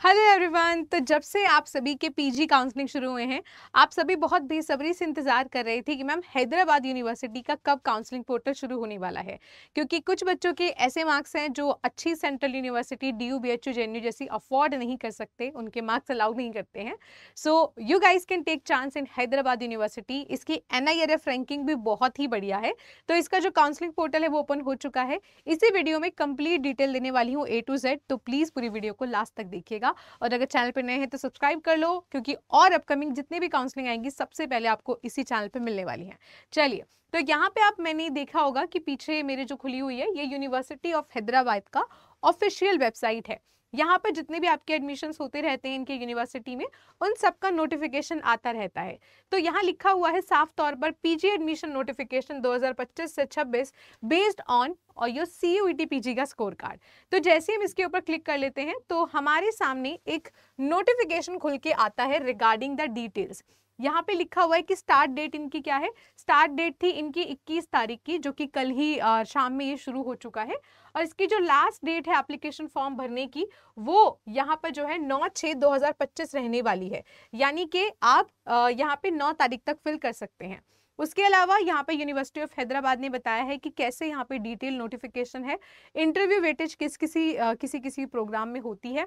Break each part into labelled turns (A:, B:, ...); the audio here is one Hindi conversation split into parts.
A: Hello everyone. तो जब से आप सभी के पीजी काउंसलिंग शुरू हुए हैं, आप सभी बहुत बेसब्री से इंतजार कर रहे थे कि मैम हैदराबाद यूनिवर्सिटी का कब काउंसलिंग पोर्टल शुरू होने वाला है, क्योंकि कुछ बच्चों के ऐसे मार्क्स हैं जो अच्छी central university DU BHU JNU जैसी अफोर्ड नहीं कर सकते, उनके मार्क्स अलाउ नहीं करते हैं। So you guys can take chance in Hyderabad university. इसकी NIRF रैंकिंग भी बहुत ही बढ़िया है। तो इसका जो काउंसलिंग पोर्टल है वो ओपन हो चुका है। इसी वीडियो में कंप्लीट डिटेल देने वाली हूँ A to Z, तो प्लीज पूरी वीडियो को लास्ट तक देखिएगा। और अगर चैनल पर नए हैं तो सब्सक्राइब कर लो, क्योंकि और अपकमिंग जितने भी काउंसलिंग आएंगी सबसे पहले आपको इसी चैनल पे मिलने वाली हैं। चलिए, तो यहाँ पे आप मैंने देखा होगा कि पीछे मेरे जो खुली हुई है ये यूनिवर्सिटी ऑफ हैदराबाद का ऑफिशियल वेबसाइट है। यहाँ पर जितने भी आपके एडमिशन्स होते रहते हैं इनके यूनिवर्सिटी में, उन सबका नोटिफिकेशन आता रहता है। तो यहाँ लिखा हुआ है साफ तौर पर पीजी एडमिशन नोटिफिकेशन 2025 से 26 बेस्ड ऑन और योर CUET पीजी का स्कोर कार्ड। तो जैसे हम इसके ऊपर क्लिक कर लेते हैं तो हमारे सामने एक नोटिफिकेशन खुल के आता है रिगार्डिंग द डिटेल्स। यहाँ पे लिखा हुआ है कि स्टार्ट डेट इनकी क्या है। स्टार्ट डेट थी इनकी 21 तारीख की, जो कि कल ही शाम में ये शुरू हो चुका है। और इसकी जो लास्ट डेट है एप्लीकेशन फॉर्म भरने की, वो यहाँ पर जो है 9/6/2025 रहने वाली है। यानी कि आप यहाँ पे 9 तारीख तक फिल कर सकते हैं। उसके अलावा यहाँ पे यूनिवर्सिटी ऑफ हैदराबाद ने बताया है कि कैसे यहाँ पे डिटेल नोटिफिकेशन है। इंटरव्यू वेटेज किसी प्रोग्राम में होती है।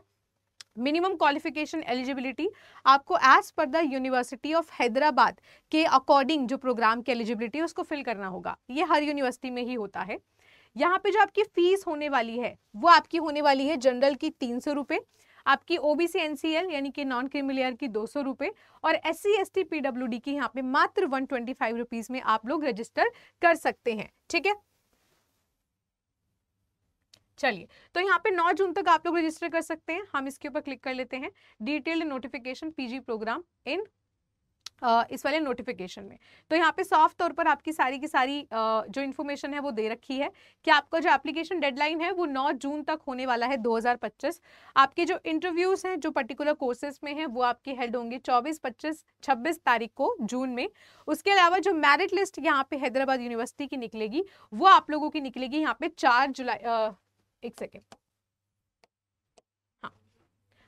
A: मिनिमम क्वालिफिकेशन एलिजिबिलिटी आपको as per the university of Hyderabad के अकॉर्डिंग जो प्रोग्राम की एलिजिबिलिटी है उसको फिल करना होगा। ये हर यूनिवर्सिटी में ही होता है। यहाँ पे जो आपकी फीस होने वाली है वो आपकी होने वाली है जनरल की 300 रुपये, आपकी OBC NCL यानी कि नॉन क्रीमिलियर की 200 रुपये, और SC ST PWD की यहाँ पे मात्र 125 रुपीज में आप लोग रजिस्टर कर सकते हैं। ठीक है, चलिए, तो यहाँ पे 9 जून तक आप लोग रजिस्टर कर सकते हैं। हम इसके ऊपर क्लिक कर लेते हैं डिटेल्ड नोटिफिकेशन पीजी प्रोग्राम इन इस वाले नोटिफिकेशन में। तो यहाँ पे साफ तौर पर आपकी सारी की सारी जो इन्फॉर्मेशन है वो दे रखी है कि आपका जो एप्लीकेशन डेडलाइन है वो 9 जून तक होने वाला है 2025। आपके जो इंटरव्यूज हैं जो पर्टिकुलर कोर्सेज में हैं वो आपके हेल्ड होंगे 24, 25, 26 तारीख को जून में। उसके अलावा जो मेरिट लिस्ट यहाँ पे हैदराबाद यूनिवर्सिटी की निकलेगी वो आप लोगों की निकलेगी यहाँ पे 4 जुलाई। एक सेकेंड,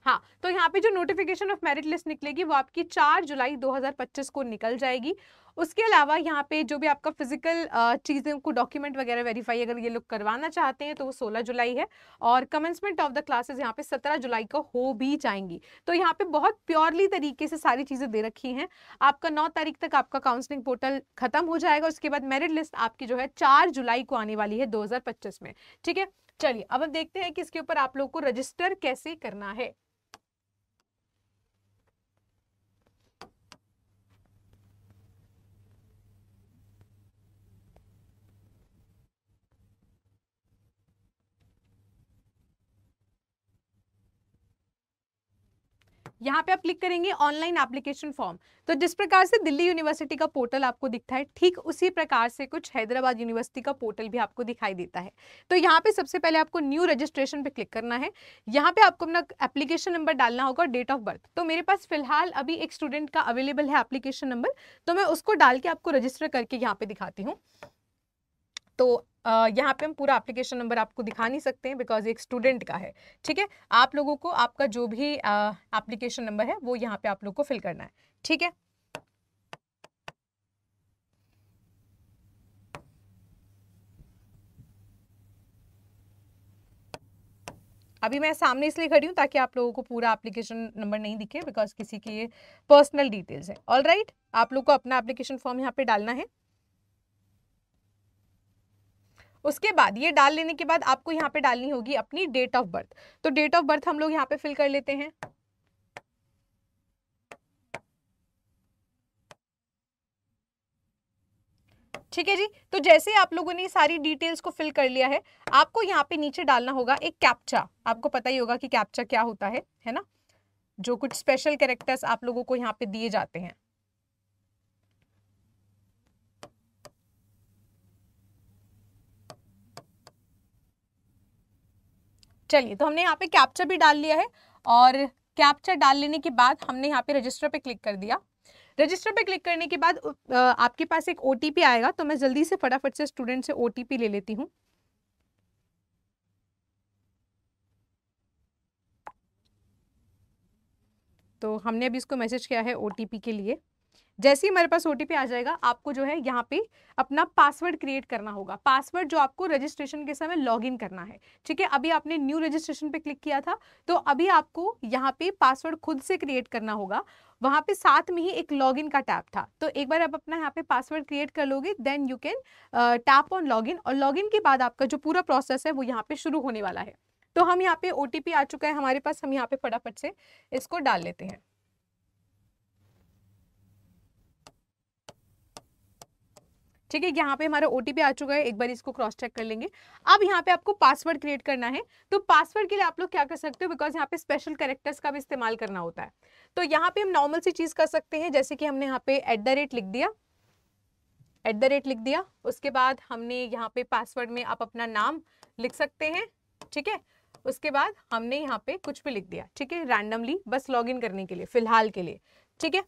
A: हाँ, तो यहाँ पे जो नोटिफिकेशन ऑफ मेरिट लिस्ट निकलेगी वो आपकी 4 जुलाई 2025 को निकल जाएगी। उसके अलावा यहाँ पे जो भी आपका फिजिकल चीज़ों को डॉक्यूमेंट वगैरह वेरीफाई अगर ये लोग करवाना चाहते हैं तो वो 16 जुलाई है। और कमेंसमेंट ऑफ द क्लासेस यहाँ पे 17 जुलाई को हो भी जाएंगी। तो यहाँ पे बहुत प्योरली तरीके से सारी चीज़ें दे रखी हैं। आपका 9 तारीख तक आपका काउंसलिंग पोर्टल खत्म हो जाएगा। उसके बाद मेरिट लिस्ट आपकी जो है 4 जुलाई को आने वाली है 2025 में। ठीक है, चलिए अब हम देखते हैं कि इसके ऊपर आप लोग को रजिस्टर कैसे करना है। यहाँ पे आप क्लिक करेंगे ऑनलाइन एप्लीकेशन फॉर्म। तो जिस प्रकार से दिल्ली यूनिवर्सिटी का पोर्टल आपको दिखता है, ठीक उसी प्रकार से कुछ हैदराबाद यूनिवर्सिटी का पोर्टल भी आपको दिखाई देता है। तो यहाँ पे सबसे पहले आपको न्यू रजिस्ट्रेशन पे क्लिक करना है। यहाँ पे आपको अपना एप्लीकेशन नंबर डालना होगा, डेट ऑफ बर्थ। तो मेरे पास फिलहाल अभी एक स्टूडेंट का अवेलेबल है एप्लीकेशन नंबर, तो मैं उसको डाल के आपको रजिस्टर करके यहाँ पे दिखाती हूँ। तो यहाँ पे हम पूरा एप्लीकेशन नंबर आपको दिखा नहीं सकते हैं बिकॉज एक स्टूडेंट का है। ठीक है, आप लोगों को आपका जो भी एप्लीकेशन नंबर है वो यहाँ पे आप लोग को फिल करना है। ठीक है, अभी मैं सामने इसलिए खड़ी हूँ ताकि आप लोगों को पूरा एप्लीकेशन नंबर नहीं दिखे बिकॉज किसी की ये पर्सनल डिटेल्स है। ऑल राइट, आप लोग को अपना एप्लीकेशन फॉर्म यहाँ पे डालना है। उसके बाद ये डाल लेने के बाद आपको यहाँ पे डालनी होगी अपनी डेट ऑफ बर्थ। तो डेट ऑफ बर्थ हम लोग यहाँ पे फिल कर लेते हैं। ठीक है जी, तो जैसे आप लोगों ने सारी डिटेल्स को फिल कर लिया है, आपको यहाँ पे नीचे डालना होगा एक कैप्चा। आपको पता ही होगा कि कैप्चा क्या होता है ना, जो कुछ स्पेशल कैरेक्टर्स आप लोगों को यहाँ पे दिए जाते हैं। चलिए, तो हमने यहाँ पे कैप्चा भी डाल लिया है और कैप्चा डाल लेने के बाद हमने यहाँ पे रजिस्टर पे क्लिक कर दिया। रजिस्टर पे क्लिक करने के बाद आपके पास एक OTP आएगा, तो मैं जल्दी से फटाफट से स्टूडेंट से OTP ले लेती हूँ। तो हमने अभी इसको मैसेज किया है OTP के लिए। जैसे ही हमारे पास OTP आ जाएगा, आपको जो है यहाँ पे अपना पासवर्ड क्रिएट करना होगा, पासवर्ड जो आपको रजिस्ट्रेशन के समय लॉगिन करना है। ठीक है, अभी आपने न्यू रजिस्ट्रेशन पे क्लिक किया था, तो अभी आपको यहाँ पे पासवर्ड खुद से क्रिएट करना होगा। वहाँ पे साथ में ही एक लॉगिन का टैब था, तो एक बार आप अपना यहाँ पे पासवर्ड क्रिएट कर लोगे, then you can tap on login, और लॉगिन के बाद आपका जो पूरा प्रोसेस है वो यहाँ पे शुरू होने वाला है। तो हम यहाँ पे OTP आ चुका है हमारे पास, हम यहाँ पे फटाफट से इसको डाल लेते हैं। ठीक है, यहाँ पे हमारा OTP आ चुका है, एक बार इसको क्रॉस चेक कर लेंगे। अब यहाँ पे आपको पासवर्ड क्रिएट करना है, तो पासवर्ड के लिए आप लोग क्या कर सकते हो, बिकॉज यहाँ पे स्पेशल कैरेक्टर्स का भी इस्तेमाल करना होता है। तो यहाँ पे हम नॉर्मल सी चीज कर सकते हैं, जैसे कि हमने यहाँ पे @ लिख दिया, @ लिख दिया। उसके बाद हमने यहाँ पे पासवर्ड में आप अपना नाम लिख सकते हैं। ठीक है, उसके बाद हमने यहाँ पे कुछ भी लिख दिया, ठीक है, रैंडमली, बस लॉगिन करने के लिए फिलहाल के लिए। ठीक है,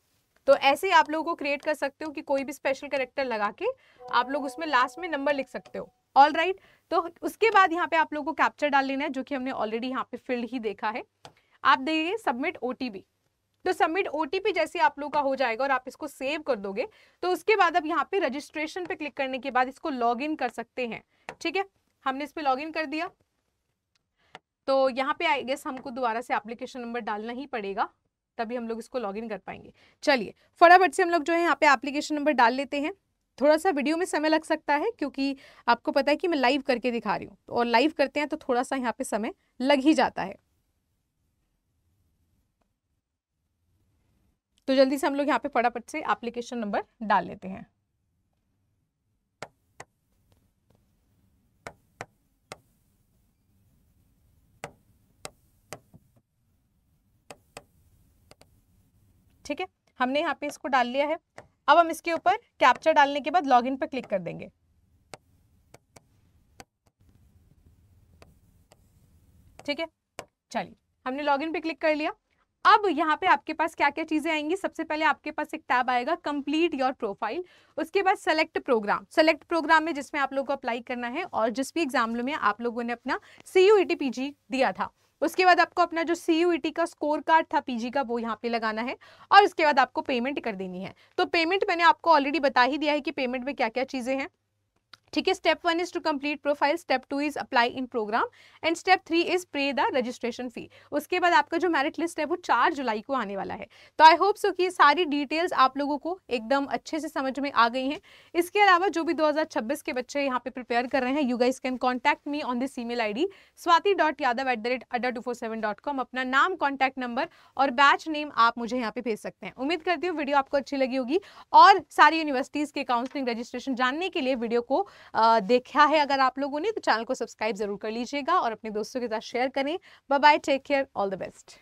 A: तो ऐसे ही आप लोगों को क्रिएट कर सकते हो कि कोई भी स्पेशल कैरेक्टर लगा के आप लोग उसमें लास्ट में नंबर लिख सकते हो। ऑल राइट, तो उसके बाद यहाँ पे आप लोगों को कैप्चर डाल लेना है, जो कि हमने ऑलरेडी यहाँ पे फील्ड ही देखा है। आप देखिए सबमिट OTP, तो सबमिट OTP जैसे आप लोग का हो जाएगा और आप इसको सेव कर दोगे, तो उसके बाद अब यहाँ पे रजिस्ट्रेशन पे क्लिक करने के बाद इसको लॉग इन कर सकते हैं। ठीक है, हमने इस पे लॉग इन कर दिया, तो यहाँ पे आई गेस हमको दोबारा से एप्लीकेशन नंबर डालना ही पड़ेगा, तभी हम लोग इसको लॉगिन कर पाएंगे। चलिए फटाफट से हम लोग जो है यहाँ पे एप्लीकेशन नंबर डाल लेते हैं। थोड़ा सा वीडियो में समय लग सकता है, क्योंकि आपको पता है कि मैं लाइव करके दिखा रही हूँ, और लाइव करते हैं तो थोड़ा सा यहाँ पे समय लग ही जाता है। तो जल्दी से हम लोग यहाँ पे फटाफट से एप्लीकेशन नंबर डाल लेते हैं। ठीक है, हमने यहाँ पे इसको डाल लिया है। अब हम इसके ऊपर कैप्चर डालने के बाद लॉगिन पर क्लिक कर देंगे। ठीक है, चलिए हमने लॉगिन पे क्लिक कर लिया। अब यहाँ पे आपके पास क्या क्या चीजें आएंगी, सबसे पहले आपके पास एक टैब आएगा कंप्लीट योर प्रोफाइल, उसके बाद सेलेक्ट प्रोग्राम में जिसमें आप लोगों को अप्लाई करना है, और जिस भी एग्जाम में आप लोगों ने अपना CUET PG दिया था, उसके बाद आपको अपना जो CUET का स्कोर कार्ड था PG का वो यहाँ पे लगाना है, और उसके बाद आपको पेमेंट कर देनी है। तो पेमेंट मैंने आपको ऑलरेडी बता ही दिया है कि पेमेंट में क्या क्या चीजें हैं। ठीक है, step 1 is to complete profile, step 2 is apply in programme, and step 3 is pay the registration fee. उसके बाद आपका जो मेरिट लिस्ट है वो 4 जुलाई को आने वाला है। तो आई होप सो कि सारी डिटेल्स आप लोगों को एकदम अच्छे से समझ में आ गई हैं। इसके अलावा जो भी 2026 के बच्चे यहाँ पे प्रिपेयर कर रहे हैं, you guys can contact me on this email ID swati.yadav@adda247.com। अपना नाम, कॉन्टैक्ट नंबर और बैच नेम आप मुझे यहाँ पे भेज सकते हैं। उम्मीद करती हूँ वीडियो आपको अच्छी लगी होगी, और सारी यूनिवर्सिटीज के काउंसलिंग रजिस्ट्रेशन जानने के लिए वीडियो को देखा है अगर आप लोगों ने, तो चैनल को सब्सक्राइब जरूर कर लीजिएगा और अपने दोस्तों के साथ शेयर करें। Bye bye, take care, all the best.